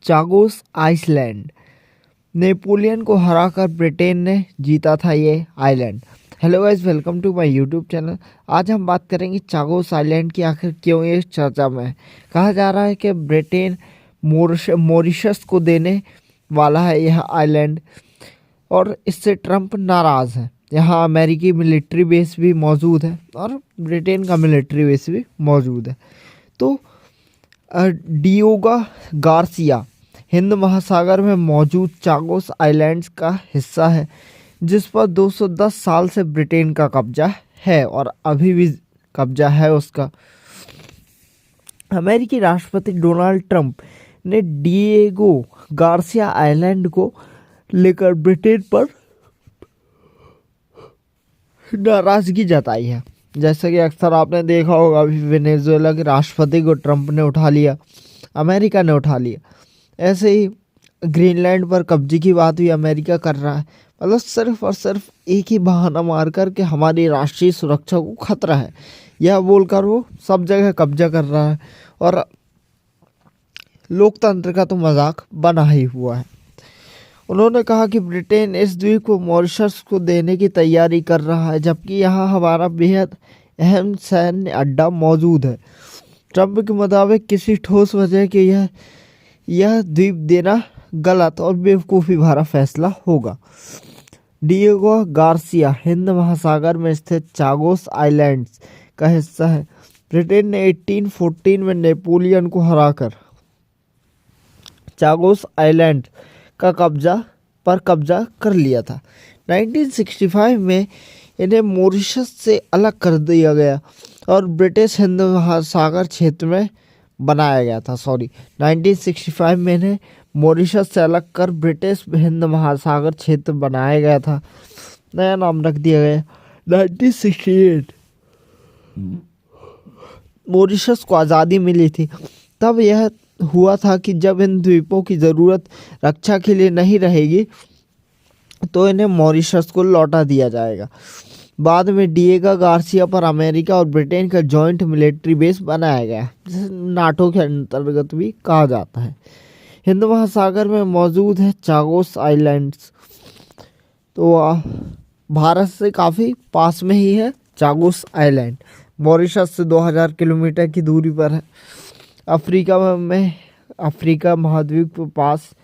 Chagos Iceland. Napoleon को हराकर Britain ने जीता था ये island. Hello guys, welcome to my YouTube channel. आज हम बात करेंगे चागोस आइलैंड की आखिर क्यों ये चर्चा में है। कहा जा रहा है कि ब्रिटेन मॉरिशस को देने वाला है यह आइलैंड, और इससे ट्रंप नाराज़ है। यहाँ अमेरिकी मिलिट्री बेस भी मौजूद है और ब्रिटेन का मिलिट्री बेस भी मौजूद है। तो डियोगा गार्सिया हिंद महासागर में मौजूद चागोस आइलैंड्स का हिस्सा है, जिस पर 210 साल से ब्रिटेन का कब्जा है और अभी भी कब्जा है उसका। अमेरिकी राष्ट्रपति डोनाल्ड ट्रंप ने डिएगो गार्सिया आइलैंड को लेकर ब्रिटेन पर नाराजगी जताई है। जैसे कि अक्सर आपने देखा होगा, अभी वेनेजुएला के राष्ट्रपति को ट्रंप ने उठा लिया, अमेरिका ने उठा लिया। ऐसे ही ग्रीनलैंड पर कब्जे की बात भी अमेरिका कर रहा है। मतलब सिर्फ और सिर्फ एक ही बहाना मारकर के हमारी राष्ट्रीय सुरक्षा को खतरा है, यह बोलकर वो सब जगह कब्जा कर रहा है और लोकतंत्र का तो मजाक बना ही हुआ है। उन्होंने कहा कि ब्रिटेन इस द्वीप को मॉरिशस को देने की तैयारी कर रहा है, जबकि यहाँ हमारा बेहद अहम सैन्य अड्डा मौजूद है। ट्रंप के मुताबिक किसी ठोस वजह के यह द्वीप देना गलत और बेवकूफ़ी भरा फैसला होगा। डिएगो गार्सिया हिंद महासागर में स्थित चागोस आइलैंड्स का हिस्सा है। ब्रिटेन ने 1814 में नेपोलियन को हराकर चागोस आइलैंड का कब्जा कर लिया था। 1965 में इन्हें मॉरिशस से अलग कर दिया गया और ब्रिटिश हिंद महासागर क्षेत्र में बनाया गया था। 1965 में इन्हें मॉरिशस से अलग कर ब्रिटिश हिंद महासागर क्षेत्र बनाया गया था। नया नाम रख दिया गया 1968। मॉरिशस को आज़ादी मिली थी, तब यह हुआ था कि जब इन द्वीपों की ज़रूरत रक्षा के लिए नहीं रहेगी तो इन्हें मॉरिशस को लौटा दिया जाएगा। बाद में डिएगो गार्सिया पर अमेरिका और ब्रिटेन का जॉइंट मिलिट्री बेस बनाया गया, जिसे नाटो के अंतर्गत भी कहा जाता है। हिंद महासागर में मौजूद है चागोस आइलैंड्स। तो भारत से काफ़ी पास में ही है चागोस आइलैंड। मॉरिशस से 2000 किलोमीटर की दूरी पर है। अफ्रीका महाद्वीप के पास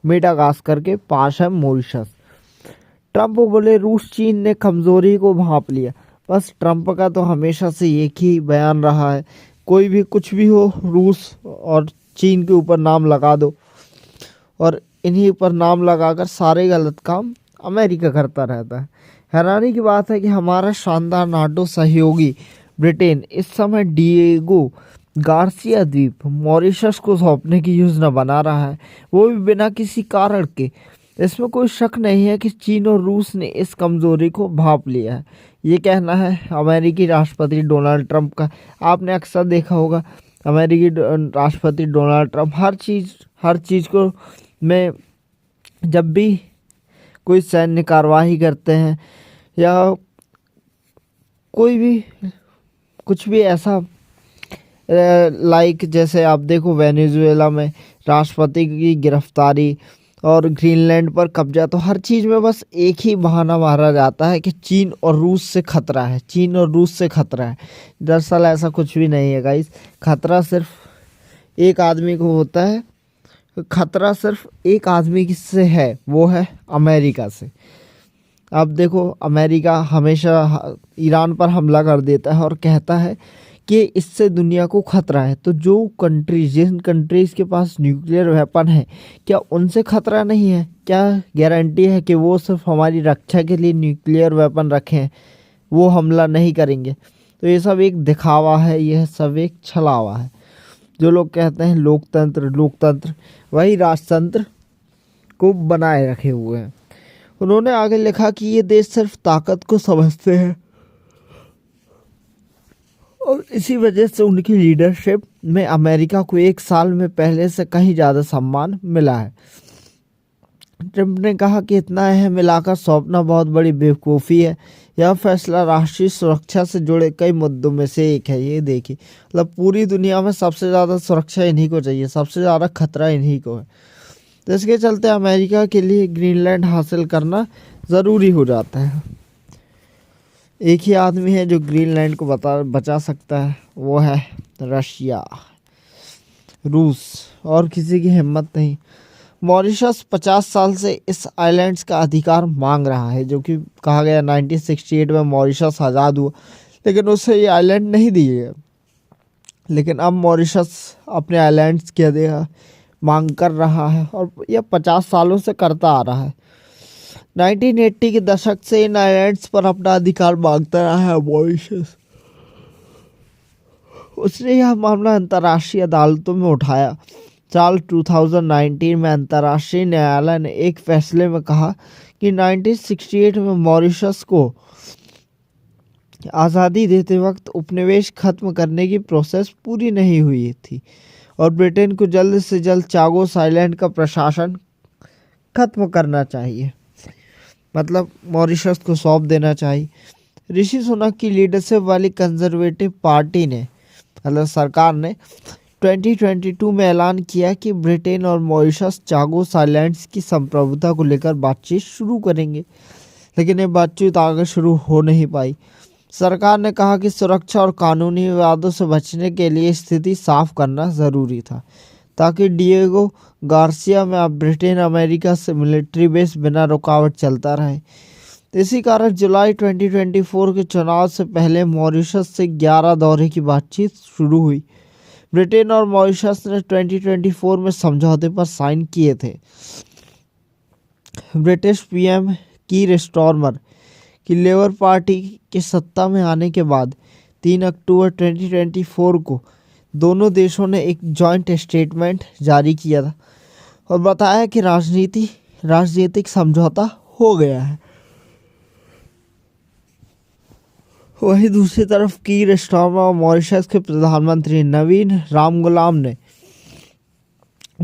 मेडागास्कर के पास है मॉरिशस। ट्रंप बोले रूस चीन ने कमज़ोरी को भांप लिया। बस ट्रंप का तो हमेशा से एक ही बयान रहा है, कोई भी कुछ भी हो, रूस और चीन के ऊपर नाम लगा दो, और इन्हीं पर नाम लगाकर सारे गलत काम अमेरिका करता रहता है। हैरानी की बात है कि हमारा शानदार नाटो सहयोगी ब्रिटेन इस समय डिएगो गार्सिया द्वीप मॉरिशस को सौंपने की योजना बना रहा है, वो भी बिना किसी कारण के। इसमें कोई शक नहीं है कि चीन और रूस ने इस कमज़ोरी को भांप लिया है। ये कहना है अमेरिकी राष्ट्रपति डोनाल्ड ट्रंप का। आपने अक्सर देखा होगा, अमेरिकी राष्ट्रपति डोनाल्ड ट्रंप हर चीज़ को में जब भी कोई सैन्य कार्यवाही करते हैं या कोई भी कुछ भी ऐसा, लाइक जैसे आप देखो वेनेजुएला में राष्ट्रपति की गिरफ्तारी और ग्रीनलैंड पर कब्जा, तो हर चीज़ में बस एक ही बहाना मारा जाता है कि चीन और रूस से खतरा है, चीन और रूस से खतरा है। दरअसल ऐसा कुछ भी नहीं है गाइस। खतरा सिर्फ एक आदमी को होता है, खतरा सिर्फ एक आदमी से है, वो है अमेरिका से। अब देखो, अमेरिका हमेशा ईरान पर हमला कर देता है और कहता है कि इससे दुनिया को खतरा है। तो जिन कंट्रीज़ के पास न्यूक्लियर वेपन है, क्या उनसे खतरा नहीं है? क्या गारंटी है कि वो सिर्फ हमारी रक्षा के लिए न्यूक्लियर वेपन रखें, वो हमला नहीं करेंगे? तो ये सब एक दिखावा है, यह सब एक छलावा है। जो लोग कहते हैं लोकतंत्र, वही राजतंत्र को बनाए रखे हुए हैं। उन्होंने आगे लिखा कि ये देश सिर्फ ताकत को समझते हैं और इसी वजह से उनकी लीडरशिप में अमेरिका को एक साल में पहले से कहीं ज़्यादा सम्मान मिला है। ट्रंप ने कहा कि इतना अहम इलाका सौंपना बहुत बड़ी बेवकूफ़ी है। यह फैसला राष्ट्रीय सुरक्षा से जुड़े कई मुद्दों में से एक है। ये देखिए, मतलब पूरी दुनिया में सबसे ज़्यादा सुरक्षा इन्हीं को चाहिए, सबसे ज़्यादा खतरा इन्हीं को है। तो इसके चलते अमेरिका के लिए ग्रीनलैंड हासिल करना ज़रूरी हो जाता है। एक ही आदमी है जो ग्रीनलैंड को बचा सकता है, वो है रशिया, रूस, और किसी की हिम्मत नहीं। मॉरिशस 50 साल से इस आइलैंड्स का अधिकार मांग रहा है, जो कि कहा गया 1968 में मॉरिशस आज़ाद हुआ, लेकिन उसे ये आइलैंड नहीं दिए गए। लेकिन अब मॉरिशस अपने आइलैंड्स की अधिकार मांग कर रहा है और यह 50 सालों से करता आ रहा है। 1980 के दशक से इन आइलैंड्स पर अपना अधिकार मांगता रहा है मॉरिशस। उसने यह मामला अंतर्राष्ट्रीय अदालतों में उठाया। साल 2019 में अंतर्राष्ट्रीय न्यायालय ने एक फैसले में कहा कि 1968 में मॉरिशस को आज़ादी देते वक्त उपनिवेश खत्म करने की प्रोसेस पूरी नहीं हुई थी और ब्रिटेन को जल्द से जल्द चागोस आइलैंड का प्रशासन खत्म करना चाहिए, मतलब मॉरिशस को सौंप देना चाहिए। ऋषि सुनक की लीडरशिप वाली कंजर्वेटिव पार्टी ने, मतलब सरकार ने 2022 में ऐलान किया कि ब्रिटेन और मॉरिशस चागोस आइलैंड्स की संप्रभुता को लेकर बातचीत शुरू करेंगे, लेकिन ये बातचीत आगे शुरू हो नहीं पाई। सरकार ने कहा कि सुरक्षा और कानूनी विवादों से बचने के लिए स्थिति साफ करना ज़रूरी था, ताकि डिएगो गार्सिया में अब ब्रिटेन अमेरिका से मिलिट्री बेस बिना रुकावट चलता रहे। इसी कारण जुलाई 2024 के चुनाव से पहले मॉरिशस से 11 दौरे की बातचीत शुरू हुई। ब्रिटेन और मॉरिशस ने 2024 में समझौते पर साइन किए थे। ब्रिटिश पीएम कीर स्टारमर की लेबर पार्टी के सत्ता में आने के बाद 3 अक्टूबर 2024 को दोनों देशों ने एक जॉइंट स्टेटमेंट जारी किया था और बताया कि राजनीतिक समझौता हो गया है। वहीं दूसरी तरफ कीर स्टारमर और मॉरिशस के प्रधानमंत्री नवीन रामगुलाम ने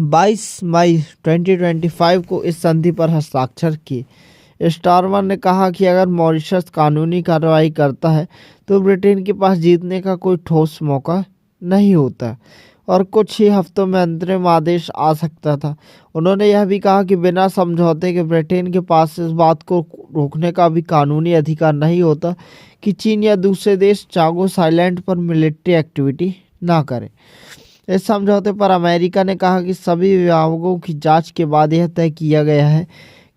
22 मई 2025 को इस संधि पर हस्ताक्षर किए। स्टारमर ने कहा कि अगर मॉरिशस कानूनी कार्रवाई करता है तो ब्रिटेन के पास जीतने का कोई ठोस मौका नहीं होता और कुछ ही हफ्तों में अंतरिम आदेश आ सकता था। उन्होंने यह भी कहा कि बिना समझौते के ब्रिटेन के पास इस बात को रोकने का भी कानूनी अधिकार नहीं होता कि चीन या दूसरे देश चागोस आइलैंड पर मिलिट्री एक्टिविटी ना करें। इस समझौते पर अमेरिका ने कहा कि सभी विभागों की जांच के बाद यह तय किया गया है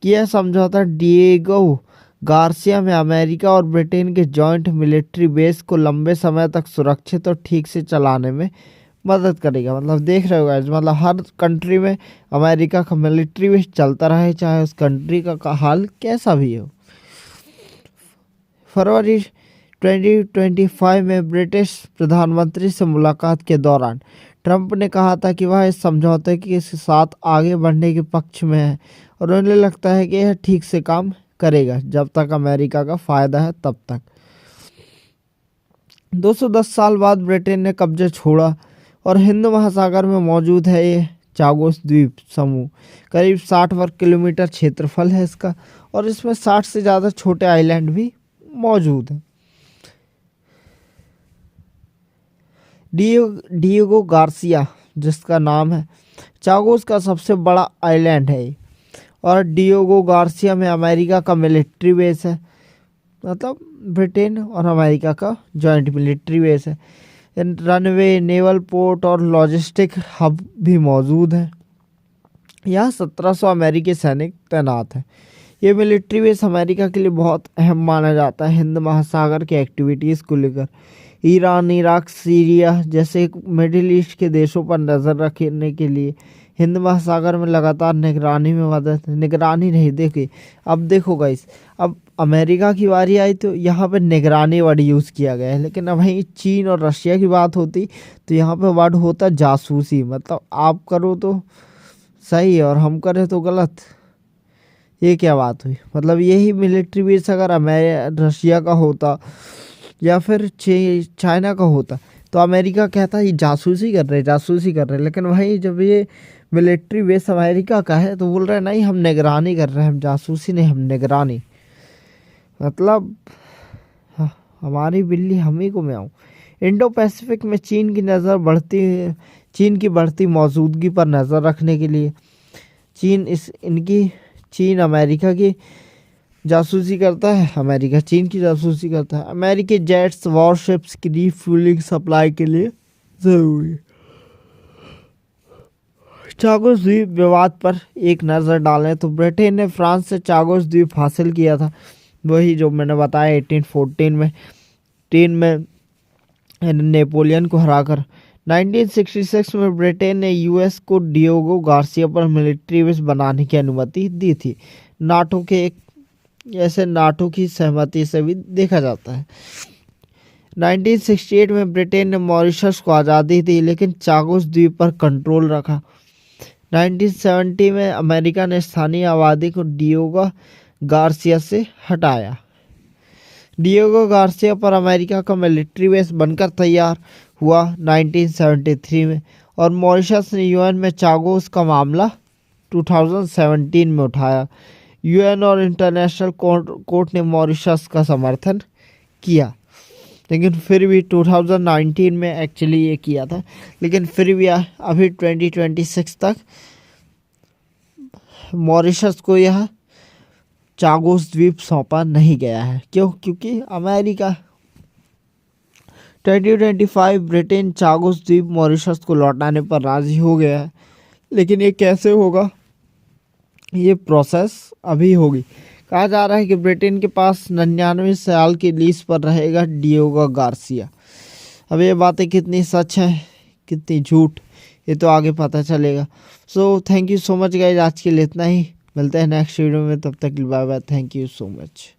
कि यह समझौता डिएगो गार्सिया में अमेरिका और ब्रिटेन के जॉइंट मिलिट्री बेस को लंबे समय तक सुरक्षित और ठीक से चलाने में मदद करेगा। मतलब देख रहे हो गाइस, मतलब हर कंट्री में अमेरिका का मिलिट्री बेस चलता रहे, चाहे उस कंट्री का हाल कैसा भी हो। फरवरी 2025 में ब्रिटिश प्रधानमंत्री से मुलाकात के दौरान ट्रंप ने कहा था कि वह इस समझौते के साथ आगे बढ़ने के पक्ष में है और उन्हें लगता है कि यह ठीक से काम करेगा जब तक अमेरिका का फ़ायदा है तब तक। 210 साल बाद ब्रिटेन ने कब्जा छोड़ा और हिंद महासागर में मौजूद है ये चागोस द्वीप समूह। करीब 60 वर्ग किलोमीटर क्षेत्रफल है इसका और इसमें 60 से ज़्यादा छोटे आइलैंड भी मौजूद हैं। डिएगो गार्सिया जिसका नाम है चागोस का सबसे बड़ा आइलैंड है और डिएगो गार्सिया में अमेरिका का मिलिट्री बेस है, मतलब ब्रिटेन और अमेरिका का जॉइंट मिलिट्री बेस है। रनवे, नेवल पोर्ट और लॉजिस्टिक हब भी मौजूद है। यहाँ 1700 अमेरिकी सैनिक तैनात हैं। ये मिलिट्री बेस अमेरिका के लिए बहुत अहम माना जाता है हिंद महासागर के एक्टिविटीज़ को लेकर। ईरान, इराक, सीरिया जैसे मिडिल ईस्ट के देशों पर नज़र रखने के लिए हिंद महासागर में लगातार निगरानी नहीं देखी। अब देखो गाइस, अब अमेरिका की बारी आई तो यहाँ पे निगरानी वर्ड यूज़ किया गया है, लेकिन अब वहीं चीन और रशिया की बात होती तो यहाँ पे वर्ड होता जासूसी। मतलब आप करो तो सही है और हम करें तो गलत। ये क्या बात हुई? मतलब यही मिलिट्री बेस अगर रशिया का होता या फिर चाइना का होता तो अमेरिका कहता ये जासूसी कर रहे, लेकिन भाई जब ये मिलिट्री बेस अमेरिका का है, तो बोल रहे हैं नहीं हम निगरानी कर रहे हैं, हम जासूसी नहीं, हम निगरानी। मतलब हमारी बिल्ली हम ही को मैं आऊँ। इंडो पैसिफिक में चीन की बढ़ती मौजूदगी पर नज़र रखने के लिए चीन अमेरिका की जासूसी करता है, अमेरिका चीन की जासूसी करता है। अमेरिकी जेट्स वॉरशिप्स की रिफ्यूलिंग सप्लाई के लिए जरूरी। चागोस द्वीप विवाद पर एक नज़र डालें तो ब्रिटेन ने फ्रांस से चागोस द्वीप हासिल किया था, वही जो मैंने बताया 1814 में नेपोलियन को हराकर। 1966 में ब्रिटेन ने यूएस को डियोगो गार्सिया पर मिलिट्री बेस बनाने की अनुमति दी थी। नाटो की सहमति से भी देखा जाता है। 1968 में ब्रिटेन ने मॉरिशस को आज़ादी दी, लेकिन चागोस द्वीप पर कंट्रोल रखा। 1970 में अमेरिका ने स्थानीय आबादी को डियोगो गार्सिया से हटाया। डियोगो गार्सिया पर अमेरिका का मिलिट्री बेस बनकर तैयार हुआ 1973 में, और मॉरिशस ने यूएन में चागोस का मामला 2017 में उठाया। यूएन और इंटरनेशनल कोर्ट ने मॉरिशस का समर्थन किया, लेकिन फिर भी 2019 में एक्चुअली ये किया था, लेकिन फिर भी अभी 2026 तक मॉरिशस को यह चागोस द्वीप सौंपा नहीं गया है। क्यों? क्योंकि अमेरिका 2025 ब्रिटेन चागोस द्वीप मॉरिशस को लौटाने पर राजी हो गया है, लेकिन ये कैसे होगा, ये प्रोसेस अभी होगी। कहा जा रहा है कि ब्रिटेन के पास 99 साल की लीज पर रहेगा डियोगो गार्सिया। अब ये बातें कितनी सच हैं कितनी झूठ, ये तो आगे पता चलेगा। So thank you so much guys, आज के लिए इतना ही। मिलते हैं नेक्स्ट वीडियो में, तब तक bye bye. Thank you so much.